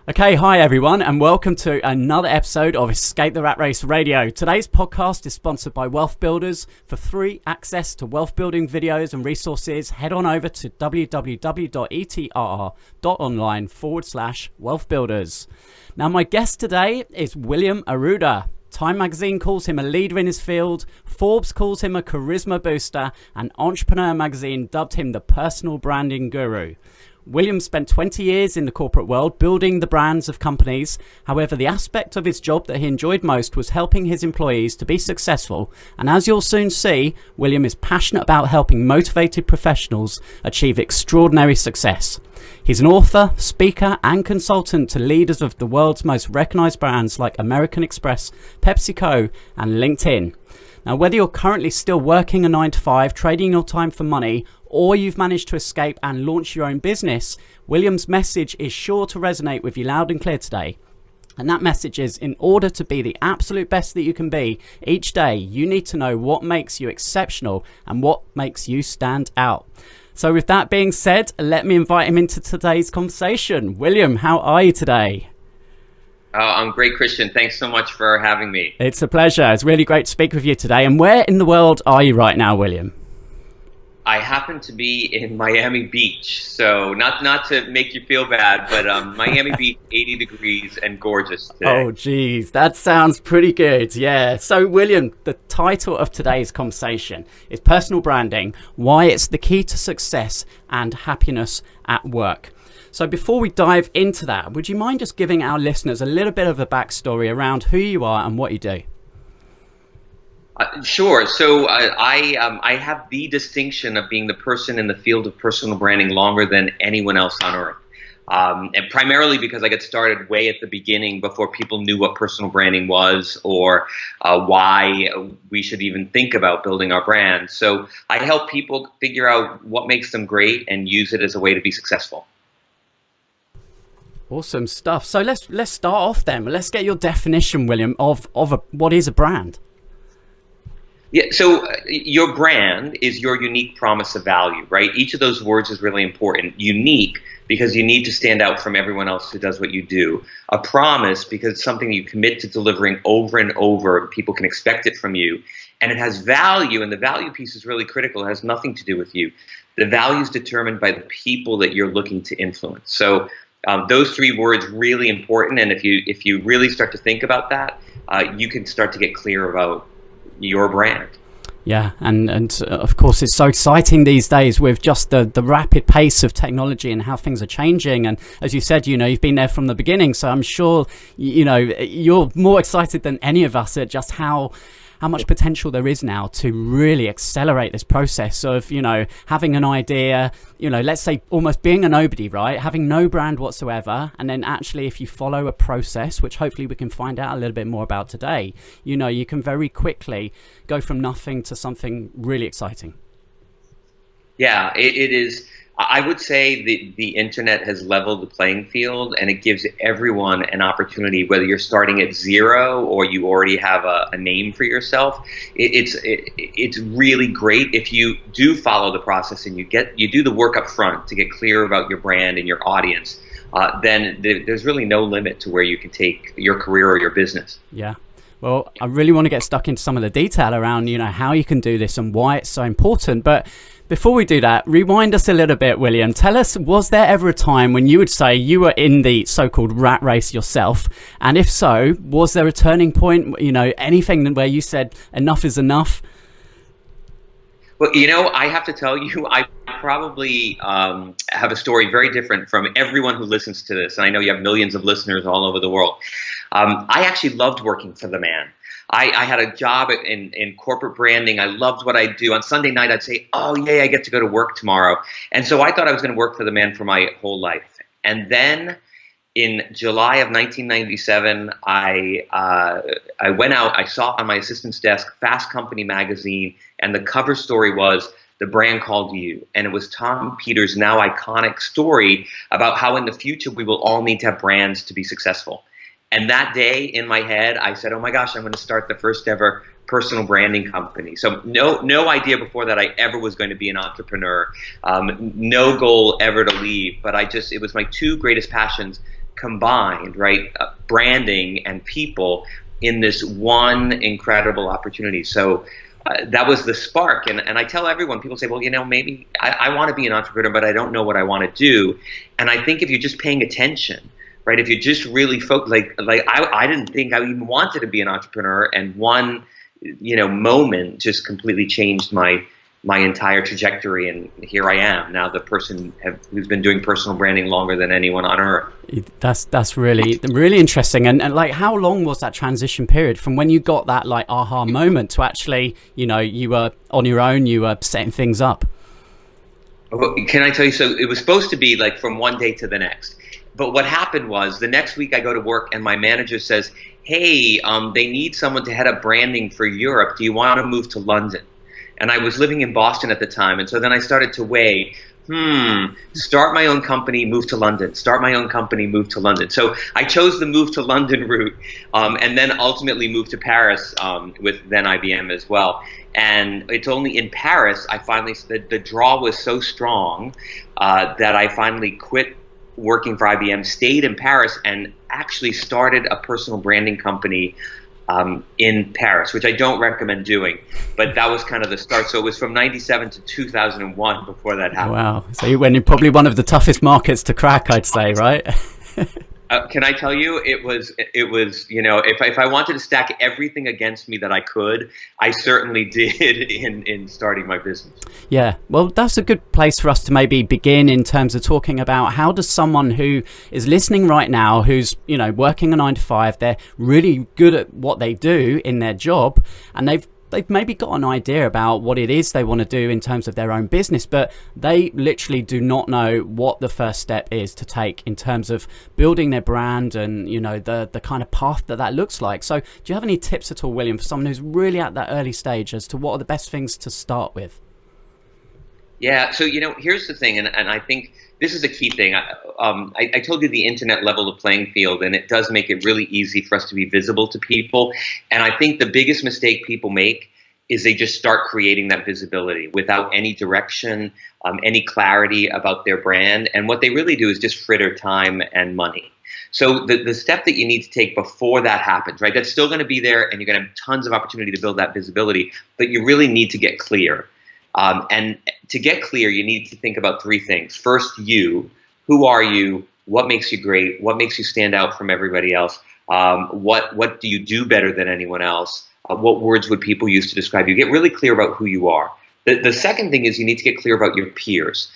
Okay, hi everyone, and welcome to another episode of Escape the Rat Race Radio. Today's podcast is sponsored by Wealth Builders. For free access to wealth building videos and resources, head on over to www.etrr.online/wealth builders. Now, my guest today is William Arruda. Time magazine calls him a leader in his field, Forbes calls him a charisma booster, and Entrepreneur magazine dubbed him the personal branding guru. William spent 20 years in the corporate world building the brands of companies. However, the aspect of his job that he enjoyed most was helping his employees to be successful. And as you'll soon see, William is passionate about helping motivated professionals achieve extraordinary success. He's an author, speaker, and consultant to leaders of the world's most recognized brands like American Express, PepsiCo, and LinkedIn. Now, whether you're currently still working a 9-to-5, trading your time for money, or you've managed to escape and launch your own business, William's message is sure to resonate with you loud and clear today. And that message is, in order to be the absolute best that you can be each day, you need to know what makes you exceptional and what makes you stand out. So with that being said, let me invite him into today's conversation. William, how are you today? I'm great, Christian. Thanks so much for having me. It's a pleasure. It's really great to speak with you today. And where in the world are you right now, William? I happen to be in Miami Beach, so not to make you feel bad, but Miami Beach, 80 degrees and gorgeous today. Oh, geez, that sounds pretty good. Yeah. So, William, the title of today's conversation is Personal Branding, Why It's the Key to Success and Happiness at Work. So before we dive into that, would you mind just giving our listeners a little bit of a backstory around who you are and what you do? Sure. So I have the distinction of being the person in the field of personal branding longer than anyone else on earth. And primarily because I got started way at the beginning before people knew what personal branding was or why we should even think about building our brand. So I help people figure out what makes them great and use it as a way to be successful. Awesome stuff. So let's start off then. Let's get your definition, William, of what is a brand. Yeah, so your brand is your unique promise of value, right? Each of those words is really important. Unique because you need to stand out from everyone else who does what you do. A promise because it's something you commit to delivering over and over. People can expect it from you. And it has value, and the value piece is really critical. It has nothing to do with you. The value is determined by the people that you're looking to influence. So those three words really important, and if you really start to think about that, you can start to get clear about your brand. Yeah, and of course it's so exciting these days with just the rapid pace of technology and how things are changing. And as you said, you've been there from the beginning, so I'm sure you're more excited than any of us at just how much potential there is now to really accelerate this process of, having an idea, let's say almost being a nobody, right? Having no brand whatsoever. And then actually, if you follow a process, which hopefully we can find out a little bit more about today, you can very quickly go from nothing to something really exciting. Yeah, it is. I would say the internet has leveled the playing field, and it gives everyone an opportunity, whether you're starting at zero or you already have a name for yourself. It's really great if you do follow the process and you do the work up front to get clear about your brand and your audience. Then there's really no limit to where you can take your career or your business. Yeah. Well, I really want to get stuck into some of the detail around, how you can do this and why it's so important. But before we do that, rewind us a little bit, William. Tell us, was there ever a time when you would say you were in the so-called rat race yourself? And if so, was there a turning point, anything where you said enough is enough? Well, I have to tell you, I probably have a story very different from everyone who listens to this. And I know you have millions of listeners all over the world. I actually loved working for the man. I had a job in corporate branding. I loved what I do. On Sunday night, I'd say, oh, yay, I get to go to work tomorrow. And so I thought I was going to work for the man for my whole life. And then in July of 1997, I went out. I saw on my assistant's desk Fast Company magazine, and the cover story was "The Brand Called You." And it was Tom Peters' now iconic story about how in the future we will all need to have brands to be successful. And that day in my head, I said, oh my gosh, I'm going to start the first ever personal branding company. So no idea before that I ever was going to be an entrepreneur. No goal ever to leave, but it was my two greatest passions, combined, right? Branding and people in this one incredible opportunity. So that was the spark. And I tell everyone, people say, well, maybe I want to be an entrepreneur, but I don't know what I want to do. And I think if you're just paying attention, right? If you just really focus, like I didn't think I even wanted to be an entrepreneur, and one, moment just completely changed my entire trajectory, and here I am now, the person who's been doing personal branding longer than anyone on earth. That's really interesting. And like, how long was that transition period from when you got that like aha moment to actually, you were on your own, you were setting things up? Can I tell you? So it was supposed to be like from one day to the next. But what happened was, the next week I go to work and my manager says, hey, they need someone to head up branding for Europe. Do you want to move to London? And I was living in Boston at the time. And so then I started to weigh, start my own company, move to London. Start my own company, move to London. So I chose the move to London route, and then ultimately moved to Paris with then IBM as well. And it's only in Paris I finally, the draw was so strong that I finally quit working for IBM, stayed in Paris, and actually started a personal branding company in Paris, which I don't recommend doing, but that was kind of the start. So it was from 97 to 2001 before that happened. Wow. So you went in probably one of the toughest markets to crack, I'd say, right? Can I tell you, it was, if I wanted to stack everything against me that I could, I certainly did in starting my business. Yeah, well, that's a good place for us to maybe begin in terms of talking about how does someone who is listening right now, who's, working a 9 to 5, they're really good at what they do in their job, and they've maybe got an idea about what it is they want to do in terms of their own business, but they literally do not know what the first step is to take in terms of building their brand and, the kind of path that looks like. So do you have any tips at all, William, for someone who's really at that early stage as to what are the best things to start with? Yeah, so, here's the thing, and I think this is a key thing. I told you the internet level the playing field, and it does make it really easy for us to be visible to people. And I think the biggest mistake people make is they just start creating that visibility without any direction, any clarity about their brand. And what they really do is just fritter time and money. So the step that you need to take before that happens, right? That's still going to be there, and you're going to have tons of opportunity to build that visibility, but you really need to get clear. And to get clear, you need to think about 3 things. First, who are you? What makes you great? What makes you stand out from everybody else? What do you do better than anyone else? What words would people use to describe you? Get really clear about who you are. The second thing is you need to get clear about your peers.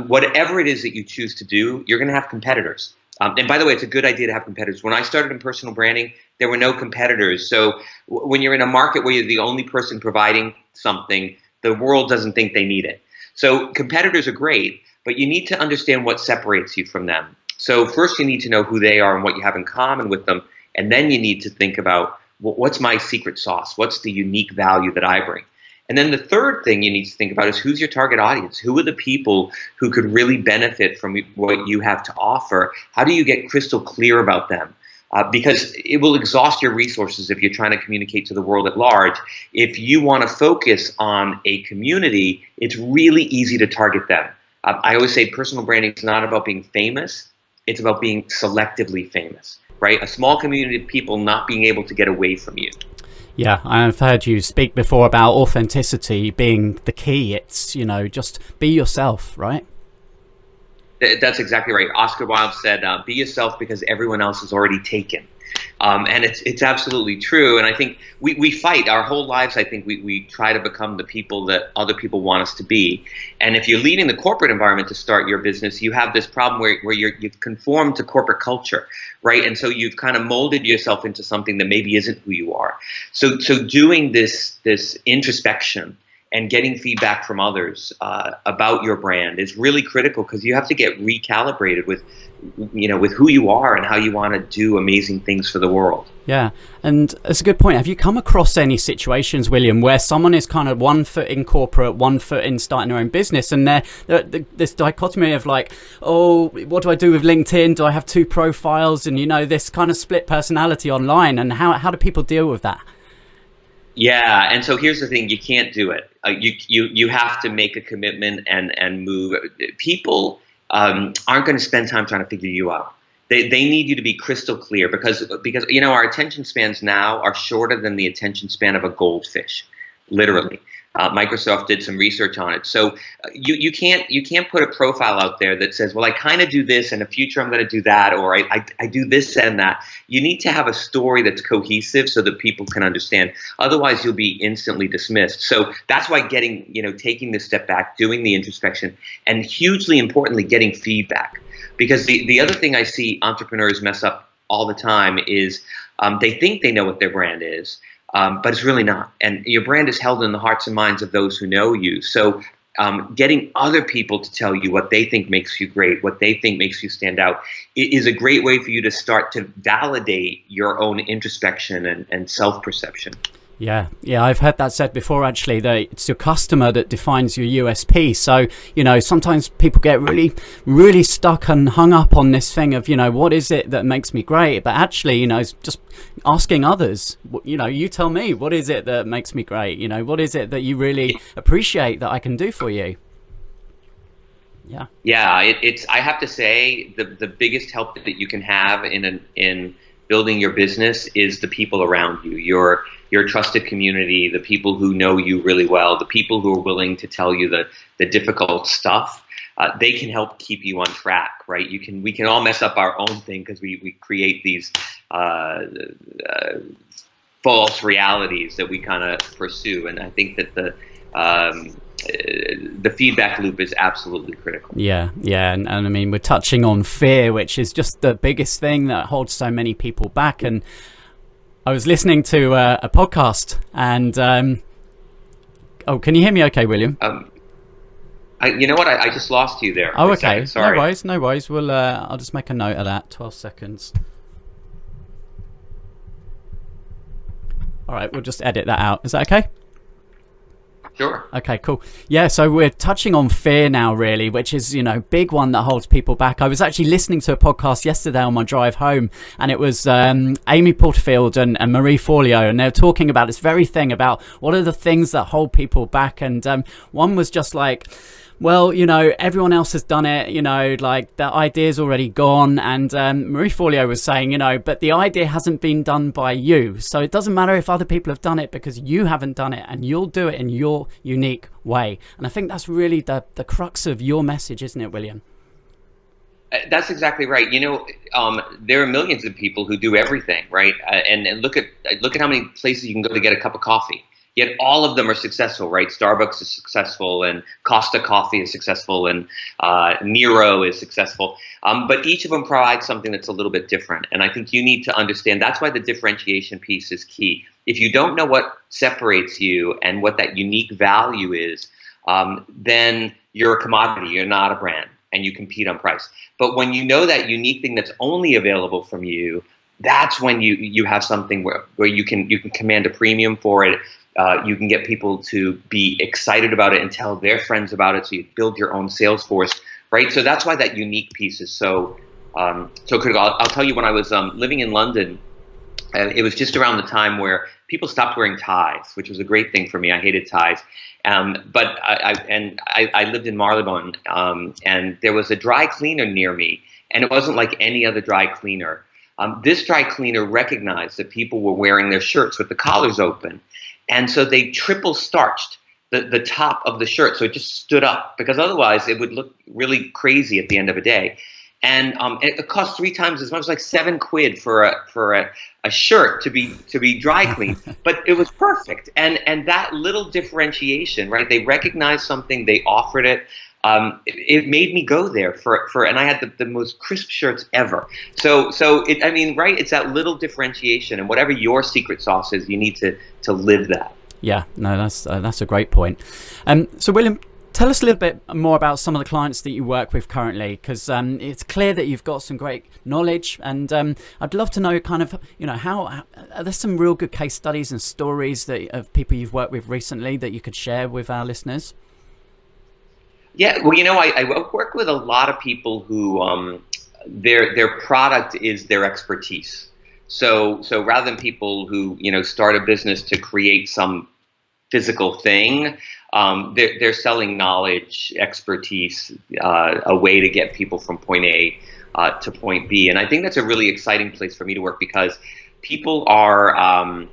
Whatever it is that you choose to do, you're going to have competitors. And by the way, it's a good idea to have competitors. When I started in personal branding, there were no competitors. So when you're in a market where you're the only person providing something, the world doesn't think they need it. So competitors are great, but you need to understand what separates you from them. So first you need to know who they are and what you have in common with them. And then you need to think about, what's my secret sauce? What's the unique value that I bring? And then the third thing you need to think about is, who's your target audience? Who are the people who could really benefit from what you have to offer? How do you get crystal clear about them? Because it will exhaust your resources if you're trying to communicate to the world at large. If you want to focus on a community, it's really easy to target them. I always say personal branding is not about being famous. It's about being selectively famous, right? A small community of people not being able to get away from you. Yeah, I've heard you speak before about authenticity being the key. It's, just be yourself, right? That's exactly right. Oscar Wilde said, be yourself because everyone else is already taken. And it's absolutely true. And I think we fight our whole lives. I think we try to become the people that other people want us to be. And if you're leaving the corporate environment to start your business, you have this problem where you've conformed to corporate culture, right? And so you've kind of molded yourself into something that maybe isn't who you are. So doing this introspection and getting feedback from others about your brand is really critical, because you have to get recalibrated with who you are and how you want to do amazing things for the world. Yeah, and it's a good point. Have you come across any situations, William, where someone is kind of 1 foot in corporate, 1 foot in starting their own business, and they're this dichotomy of like, oh, what do I do with LinkedIn? Do I have 2 profiles? And this kind of split personality online, and how do people deal with that? Yeah, and so here's the thing: you can't do it. You have to make a commitment and move. People aren't going to spend time trying to figure you out. They need you to be crystal clear because you know, our attention spans now are shorter than the attention span of a goldfish, literally. Microsoft did some research on it. So you can't put a profile out there that says, well, I kind of do this, in the future I'm going to do that, or I do this and that. You need to have a story that's cohesive so that people can understand. Otherwise, you'll be instantly dismissed. So that's why taking this step back, doing the introspection, and hugely importantly, getting feedback. Because the other thing I see entrepreneurs mess up all the time is they think they know what their brand is. But it's really not. And your brand is held in the hearts and minds of those who know you. So getting other people to tell you what they think makes you great, what they think makes you stand out, is a great way for you to start to validate your own introspection and self-perception. Yeah, I've heard that said before, actually, that it's your customer that defines your USP. So, sometimes people get really, really stuck and hung up on this thing of, what is it that makes me great? But actually, it's just asking others, you tell me, what is it that makes me great? What is it that you really appreciate that I can do for you? Yeah. Yeah, it's I have to say, the biggest help that you can have in building your business is the people around you, your trusted community, the people who know you really well, the people who are willing to tell you the difficult stuff. They can help keep you on track, right? We can all mess up our own thing because we create these false realities that we kind of pursue, and I think that the feedback loop is absolutely critical. Yeah, and I mean, we're touching on fear, which is just the biggest thing that holds so many people back. And I was listening to a podcast, and can you hear me okay, William? You know what? I just lost you there. Oh, okay. Sorry. No worries. Well, I'll just make a note of that. 12 seconds. All right, we'll just edit that out. Is that okay? Sure. Okay, cool. Yeah, so we're touching on fear now, really, which is, big one that holds people back. I was actually listening to a podcast yesterday on my drive home, and it was Amy Porterfield and Marie Forleo, and they were talking about this very thing about what are the things that hold people back. And one was just like, well, everyone else has done it, like the idea's already gone. And Marie Forleo was saying, but the idea hasn't been done by you. So it doesn't matter if other people have done it because you haven't done it, and you'll do it in your unique way. And I think that's really the crux of your message, isn't it, William? That's exactly right. There are millions of people who do everything, right? And look at how many places you can go to get a cup of coffee. Yet all of them are successful, right? Starbucks is successful, and Costa Coffee is successful, and Nero is successful. But each of them provides something that's a little bit different. And I think you need to understand that's why the differentiation piece is key. If you don't know what separates you and what that unique value is, then you're a commodity, you're not a brand, and you compete on price. But when you know that unique thing that's only available from you, that's when you have something where you can command a premium for it. You can get people to be excited about it and tell their friends about it, so you build your own sales force, right? So that's why that unique piece is so critical. I'll tell you, when I was living in London, it was just around the time where people stopped wearing ties, which was a great thing for me. I hated ties. But I lived in Marylebone, and there was a dry cleaner near me, and it wasn't like any other dry cleaner. This dry cleaner recognized that people were wearing their shirts with the collars open. And so they triple starched the top of the shirt, so it just stood up, because otherwise it would look really crazy at the end of a day. And it cost 3 times as much, like £7 for a shirt to be dry cleaned. But it was perfect. And that little differentiation, right? They recognized something, they offered it. It made me go there and I had the most crisp shirts ever. So right? It's that little differentiation, and whatever your secret sauce is, you need to live that. Yeah, no, that's a great point. So William, tell us a little bit more about some of the clients that you work with currently, because it's clear that you've got some great knowledge, and I'd love to know kind of, how are there some real good case studies and stories of people you've worked with recently that you could share with our listeners? Yeah, well, I work with a lot of people who their product is their expertise. So rather than people who start a business to create some physical thing, they're selling knowledge, expertise, a way to get people from point A to point B. And I think that's a really exciting place for me to work, because people are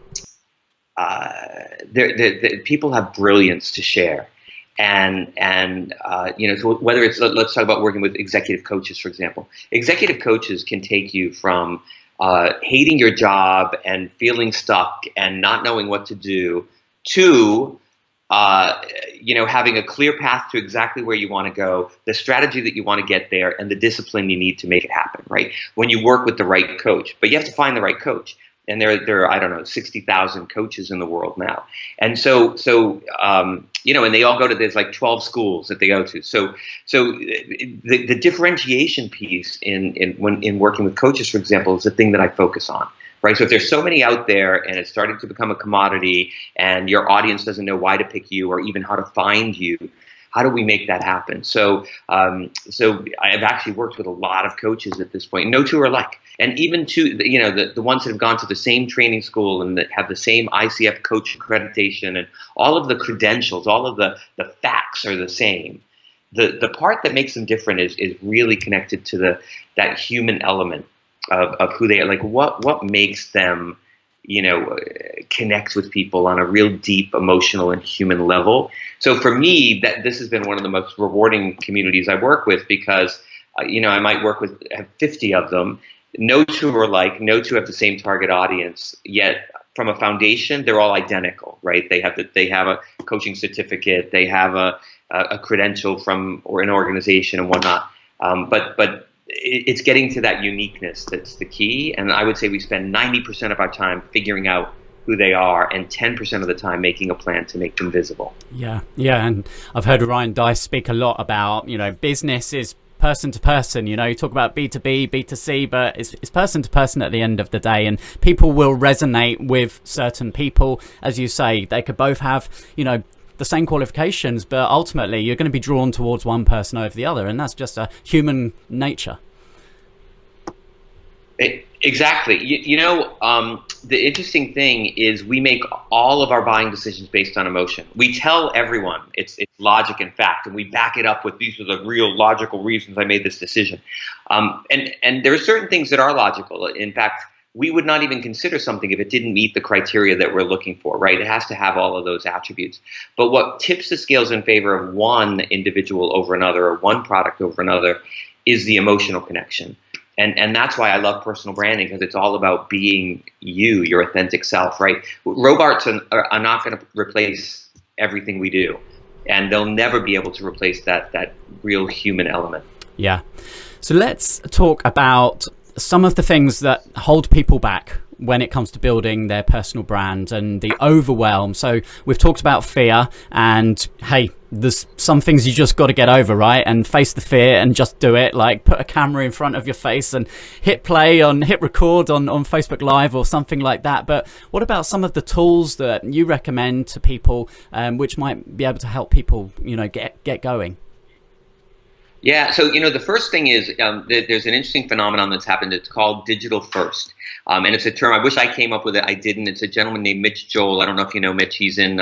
people have brilliance to share. And so whether it's, let's talk about working with executive coaches, for example. Executive coaches can take you from hating your job and feeling stuck and not knowing what to do to having a clear path to exactly where you want to go, the strategy that you want to get there, and the discipline you need to make it happen, right? When you work with the right coach. But you have to find the right coach. And there are, I don't know, 60,000 coaches in the world now. And so and they all go to, there's like 12 schools that they go to. So the differentiation piece in working with coaches, for example, is the thing that I focus on. Right. So if there's so many out there and it's starting to become a commodity and your audience doesn't know why to pick you or even how to find you, how do we make that happen? So I've actually worked with a lot of coaches at this point. No two are alike. And even the ones that have gone to the same training school and that have the same ICF coach accreditation and all of the credentials, all of the facts are the same. The part that makes them different is really connected to that human element of who they are. Like what makes them connect with people on a real deep emotional and human level. So for me, this has been one of the most rewarding communities I work with, because I might have 50 of them. No two are alike, no two have the same target audience, yet from a foundation, they're all identical, right? They have a coaching certificate, they have a credential from or an organization and whatnot. But it's getting to that uniqueness that's the key. And I would say we spend 90% of our time figuring out who they are and 10% of the time making a plan to make them visible. Yeah. And I've heard Ryan Deiss speak a lot about, business is person to person. You talk about B2B, B2C, but it's person to person at the end of the day, and people will resonate with certain people. As you say, they could both have, the same qualifications, but ultimately you're going to be drawn towards one person over the other, and that's just a human nature. Exactly. The interesting thing is we make all of our buying decisions based on emotion. We tell everyone it's logic and fact, and we back it up with these are the real logical reasons I made this decision. And there are certain things that are logical. In fact, we would not even consider something if it didn't meet the criteria that we're looking for, right? It has to have all of those attributes. But what tips the scales in favor of one individual over another or one product over another is the emotional connection. And that's why I love personal branding, because it's all about being you, your authentic self, right? Robots are not going to replace everything we do, and they'll never be able to replace that real human element. Yeah. So let's talk about some of the things that hold people back when it comes to building their personal brand and the overwhelm. So we've talked about fear, and hey, there's some things you just got to get over, right? And face the fear and just do it. Like put a camera in front of your face and hit record on Facebook Live or something like that. But what about some of the tools that you recommend to people, which might be able to help people, get going? Yeah, so the first thing is there's an interesting phenomenon that's happened. It's called digital first, and it's a term. I wish I came up with it. I didn't. It's a gentleman named Mitch Joel. I don't know if you know Mitch. He's in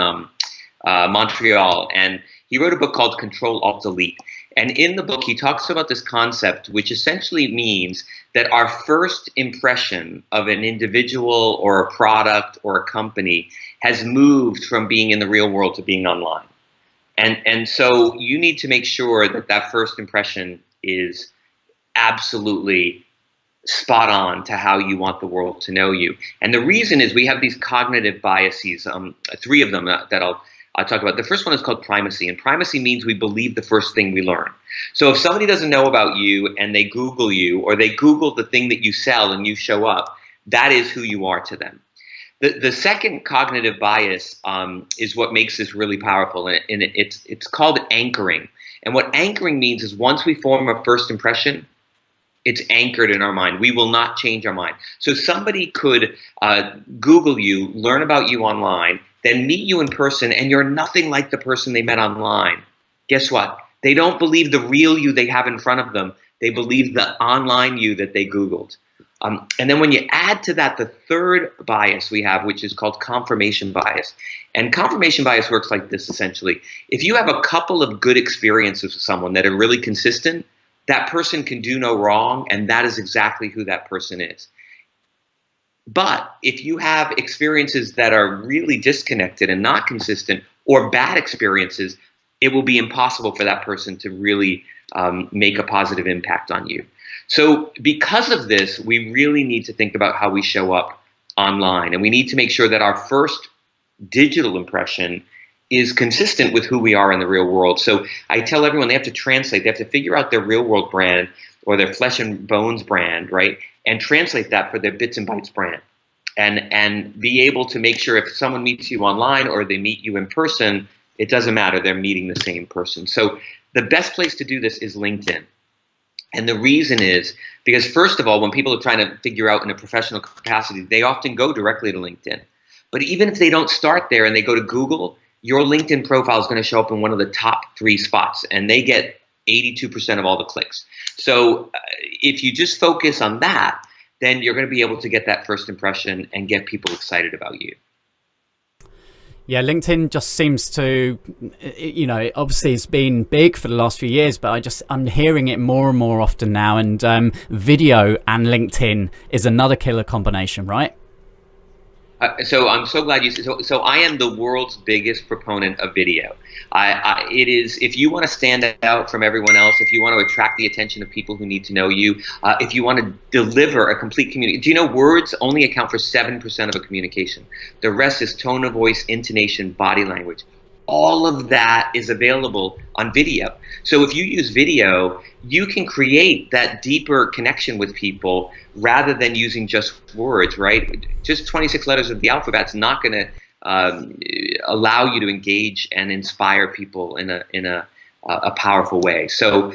Montreal, and he wrote a book called Control Alt Delete. And in the book, he talks about this concept, which essentially means that our first impression of an individual or a product or a company has moved from being in the real world to being online. And so you need to make sure that first impression is absolutely spot on to how you want the world to know you. And the reason is we have these cognitive biases, 3 of them that I'll talk about. The first one is called primacy, and primacy means we believe the first thing we learn. So if somebody doesn't know about you and they Google you, or they Google the thing that you sell and you show up, that is who you are to them. The second cognitive bias is what makes this really powerful, and it's called anchoring. And what anchoring means is once we form a first impression, it's anchored in our mind. We will not change our mind. So somebody could Google you, learn about you online, then meet you in person, and you're nothing like the person they met online. Guess what? They don't believe the real you they have in front of them. They believe the online you that they Googled. And then when you add to that the third bias we have, which is called confirmation bias. And confirmation bias works like this, essentially. If you have a couple of good experiences with someone that are really consistent, that person can do no wrong, and that is exactly who that person is. But if you have experiences that are really disconnected and not consistent, or bad experiences, it will be impossible for that person to really make a positive impact on you. So because of this, we really need to think about how we show up online, and we need to make sure that our first digital impression is consistent with who we are in the real world. So I tell everyone they have to translate, they have to figure out their real world brand or their flesh and bones brand, right? And translate that for their bits and bytes brand. And be able to make sure if someone meets you online or they meet you in person, it doesn't matter, they're meeting the same person. So the best place to do this is LinkedIn. And the reason is because, first of all, when people are trying to figure out in a professional capacity, they often go directly to LinkedIn. But even if they don't start there and they go to Google, your LinkedIn profile is going to show up in one of the top 3 spots, and they get 82% of all the clicks. So if you just focus on that, then you're going to be able to get that first impression and get people excited about you. Yeah, LinkedIn just seems to, obviously it's been big for the last few years, but I'm hearing it more and more often now. And video and LinkedIn is another killer combination, right? So I'm so glad you said so. I am the world's biggest proponent of video. It is, if you want to stand out from everyone else, if you want to attract the attention of people who need to know you, if you want to deliver a complete communication. Do you know words only account for 7% of a communication? The rest is tone of voice, intonation, body language. All of that is available on video. So if you use video, you can create that deeper connection with people rather than using just words, right? Just 26 letters of the alphabet's not going to allow you to engage and inspire people in a powerful way. So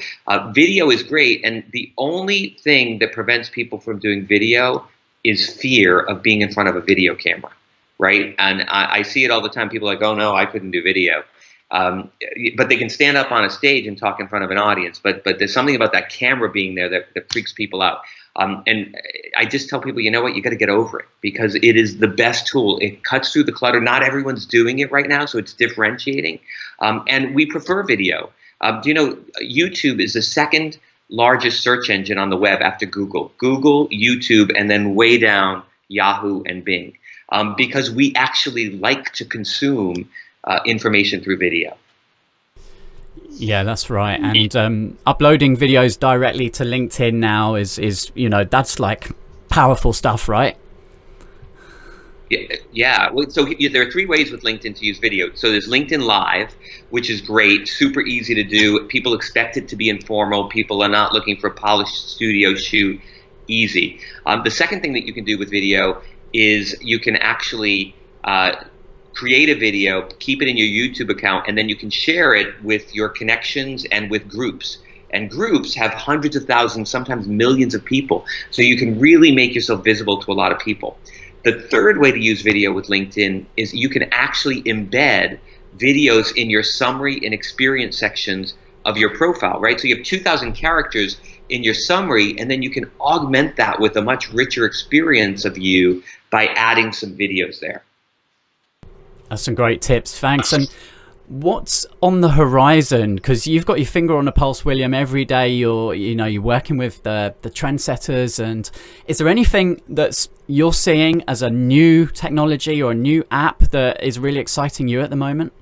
video is great, and the only thing that prevents people from doing video is fear of being in front of a video camera. Right? And I see it all the time. People are like, oh no, I couldn't do video. But they can stand up on a stage and talk in front of an audience. But there's something about that camera being there that freaks people out. And I just tell people, you know what, you got to get over it, because it is the best tool. It cuts through the clutter. Not everyone's doing it right now, so it's differentiating. And we prefer video. Do you know YouTube is the second largest search engine on the web after Google? Google, YouTube, and then way down Yahoo and Bing. Because we actually like to consume information through video. Yeah, that's right. And uploading videos directly to LinkedIn now is that's like powerful stuff, right? Yeah. So there are 3 ways with LinkedIn to use video. So there's LinkedIn Live, which is great, super easy to do. People expect it to be informal. People are not looking for a polished studio shoot. Easy. The second thing that you can do with video is you can actually create a video, keep it in your YouTube account, and then you can share it with your connections and with groups. And groups have hundreds of thousands, sometimes millions of people. So you can really make yourself visible to a lot of people. The third way to use video with LinkedIn is you can actually embed videos in your summary and experience sections of your profile, right? So you have 2,000 characters in your summary, and then you can augment that with a much richer experience of you by adding some videos there. That's some great tips. Thanks. And what's on the horizon? Because you've got your finger on the pulse, William. Every day you're working with the trendsetters. And is there anything that's you're seeing as a new technology or a new app that is really exciting you at the moment?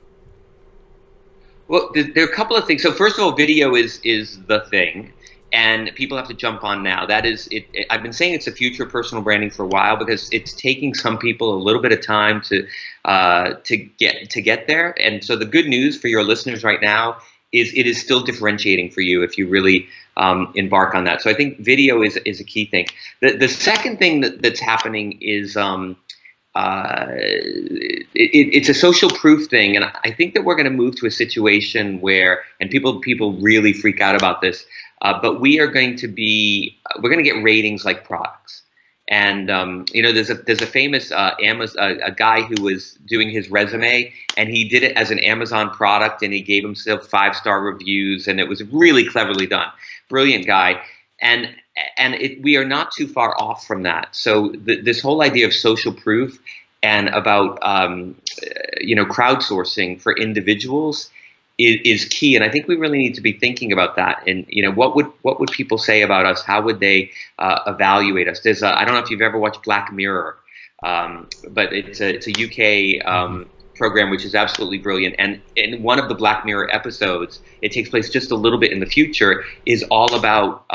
Well, there are a couple of things. So first of all, video is the thing. And people have to jump on now. That is it. I've been saying it's the future of personal branding for a while, because it's taking some people a little bit of time to get there. And so the good news for your listeners right now is it is still differentiating for you if you really embark on that. So I think video is a key thing. The second thing that's happening is it's a social proof thing, and I think that we're going to move to a situation where, and people really freak out about this. But we're going to get ratings like products. And there's a famous a guy who was doing his resume, and he did it as an Amazon product, and he gave himself 5-star reviews, and it was really cleverly done. Brilliant guy. And we are not too far off from that. So this whole idea of social proof and about crowdsourcing for individuals is key. And I think we really need to be thinking about that. And, what would people say about us? How would they evaluate us? I don't know if you've ever watched Black Mirror, but it's a UK program which is absolutely brilliant. And in one of the Black Mirror episodes, it takes place just a little bit in the future, is all about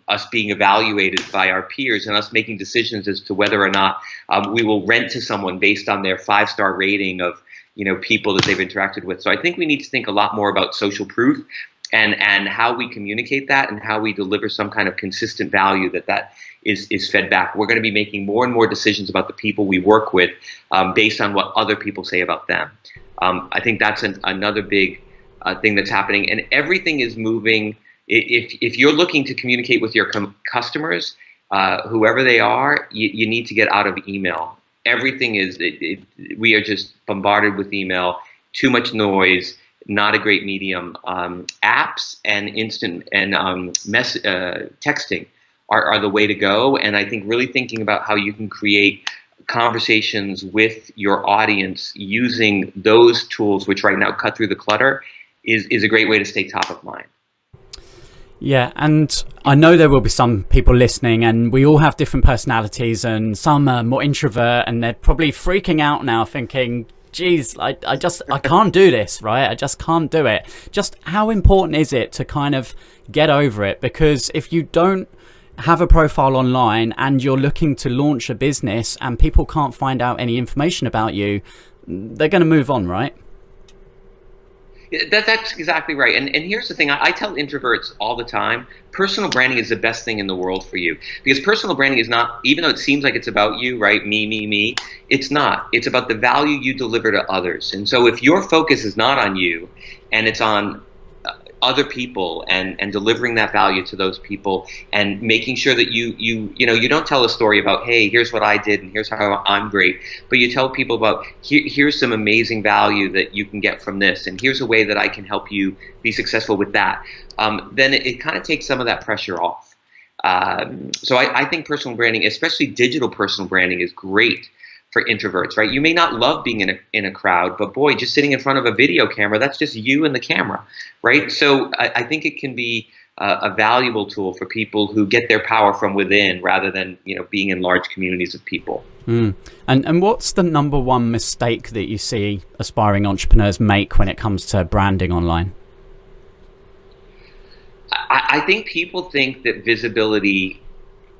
us being evaluated by our peers and us making decisions as to whether or not we will rent to someone based on their 5-star rating of people that they've interacted with. So I think we need to think a lot more about social proof and how we communicate that and how we deliver some kind of consistent value that is fed back. We're going to be making more and more decisions about the people we work with based on what other people say about them. I think that's another big thing that's happening, and everything is moving. If you're looking to communicate with your customers, whoever they are, you need to get out of email. Everything we are just bombarded with email, too much noise, not a great medium. Apps and instant and texting are the way to go. And I think really thinking about how you can create conversations with your audience using those tools, which right now cut through the clutter, is a great way to stay top of mind. Yeah, and I know there will be some people listening, and we all have different personalities, and some are more introvert, and they're probably freaking out now thinking, geez, I can't do this, right? I just can't do it. Just how important is it to kind of get over it? Because if you don't have a profile online and you're looking to launch a business and people can't find out any information about you, they're going to move on, right? That's exactly right. And here's the thing. I tell introverts all the time, personal branding is the best thing in the world for you. Because personal branding is not, even though it seems like it's about you, right? Me, it's not. It's about the value you deliver to others. And so if your focus is not on you and it's on other people and delivering that value to those people and making sure that you don't tell a story about, hey, here's what I did and here's how I'm great, but you tell people about here's some amazing value that you can get from this, and here's a way that I can help you be successful with that, then it kind of takes some of that pressure off. So I think personal branding, especially digital personal branding, is great for introverts, right? You may not love being in a crowd, but boy, just sitting in front of a video camera, that's just you and the camera, right? So I think it can be a valuable tool for people who get their power from within rather than being in large communities of people. And what's the number one mistake that you see aspiring entrepreneurs make when it comes to branding online? I think people think that visibility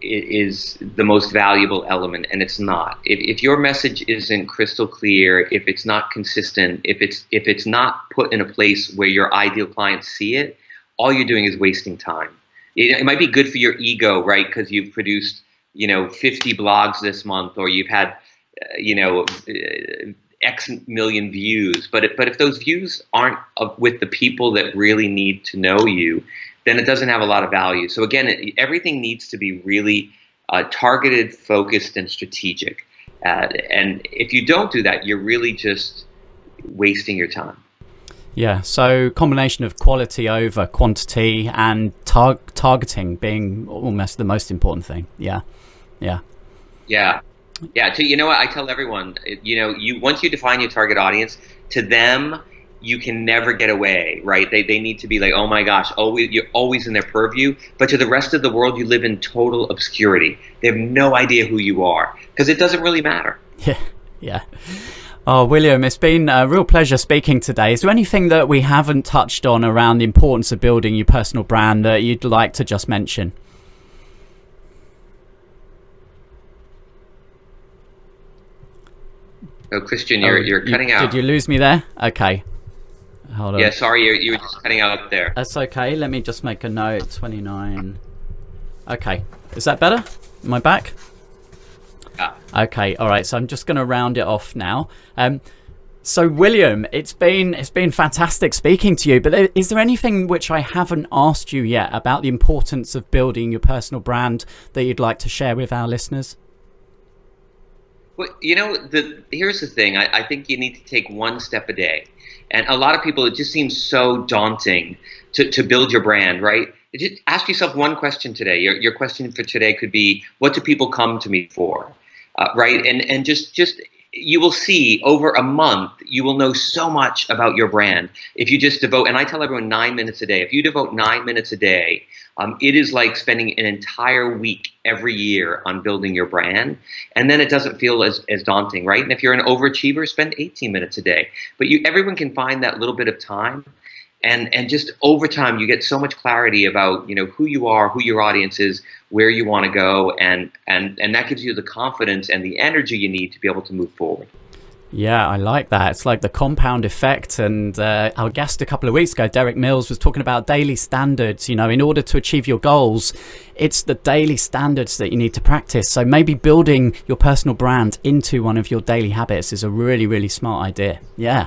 is the most valuable element, and it's not. If your message isn't crystal clear, if it's not consistent, if it's not put in a place where your ideal clients see it, all you're doing is wasting time. It might be good for your ego, right? Because you've produced 50 blogs this month, or you've had X million views. But if those views aren't with the people that really need to know you, then it doesn't have a lot of value. So again, everything needs to be really targeted, focused, and strategic. And if you don't do that, you're really just wasting your time. Yeah, so combination of quality over quantity and targeting being almost the most important thing. Yeah. So what I tell everyone, once you define your target audience, to them, you can never get away, right? They need to be like, oh my gosh, you're always in their purview. But to the rest of the world, you live in total obscurity. They have no idea who you are because it doesn't really matter. Yeah. Oh, William, it's been a real pleasure speaking today. Is there anything that we haven't touched on around the importance of building your personal brand that you'd like to just mention? Oh, Christian, you're cutting out. Did you lose me there? Okay. Hold on. Yeah, sorry, you were just cutting out up there. That's okay. Let me just make a note. 29. Okay. Is that better? Am I back? Yeah. Okay. All right. So I'm just going to round it off now. So William, it's been fantastic speaking to you. But is there anything which I haven't asked you yet about the importance of building your personal brand that you'd like to share with our listeners? Well, here's the thing. I think you need to take one step a day. And a lot of people, it just seems so daunting to build your brand, right? Just ask yourself one question today. Your question for today could be, what do people come to me for, right? And just you will see over a month, you will know so much about your brand. If you just devote, and I tell everyone 9 minutes a day, if you devote 9 minutes a day, it is like spending an entire week every year on building your brand. And then it doesn't feel as daunting, right? And if you're an overachiever, spend 18 minutes a day. But everyone can find that little bit of time. And just over time, you get so much clarity about, who you are, who your audience is, where you want to go, and that gives you the confidence and the energy you need to be able to move forward. Yeah, I like that. It's like the compound effect. And our guest a couple of weeks ago, Derek Mills, was talking about daily standards. In order to achieve your goals, it's the daily standards that you need to practice. So maybe building your personal brand into one of your daily habits is a really, really smart idea. Yeah.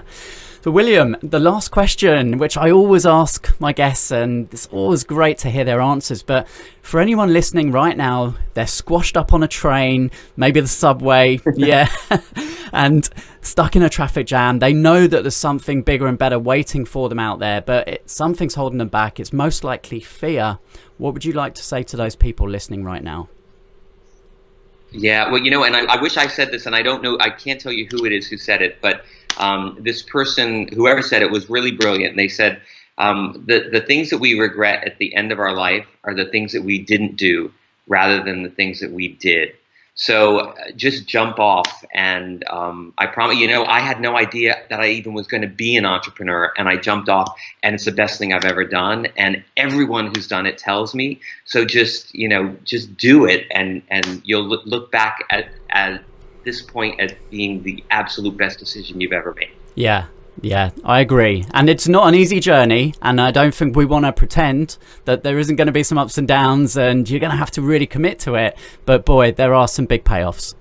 So William, the last question, which I always ask my guests, and it's always great to hear their answers, but for anyone listening right now, they're squashed up on a train, maybe the subway, yeah, and stuck in a traffic jam. They know that there's something bigger and better waiting for them out there, but something's holding them back. It's most likely fear. What would you like to say to those people listening right now? Yeah, well, and I wish I said this, and I don't know, I can't tell you who it is who said it, but this person, whoever said it, was really brilliant. And they said, the things that we regret at the end of our life are the things that we didn't do rather than the things that we did. So just jump off. And I promise, I had no idea that I even was going to be an entrepreneur, and I jumped off, and it's the best thing I've ever done. And everyone who's done it tells me. So just do it, and you'll look back at this point as being the absolute best decision you've ever made. Yeah, I agree. And it's not an easy journey, and I don't think we want to pretend that there isn't going to be some ups and downs and you're going to have to really commit to it. But boy, there are some big payoffs.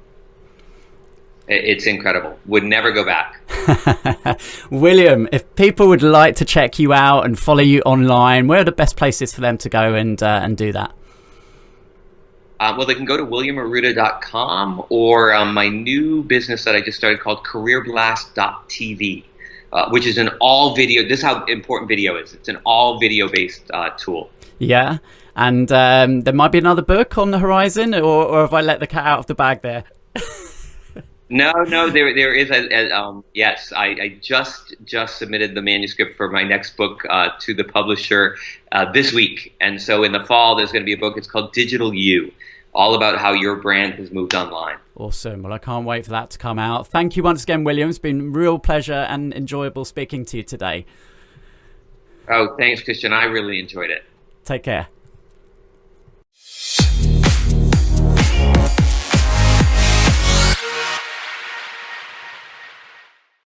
It's incredible. Would never go back. William, if people would like to check you out and follow you online, where are the best places for them to go and do that? Well, they can go to williamarruda.com or my new business that I just started called careerblast.tv, which is an all video. This is how important video is. It's an all video based tool. Yeah. And there might be another book on the horizon, or have I let the cat out of the bag there? No, there is. Yes, I just submitted the manuscript for my next book to the publisher this week. And so in the fall, there's going to be a book. It's called Digital You, all about how your brand has moved online. Awesome. Well, I can't wait for that to come out. Thank you once again, William. It's been a real pleasure and enjoyable speaking to you today. Oh, thanks, Christian. I really enjoyed it. Take care.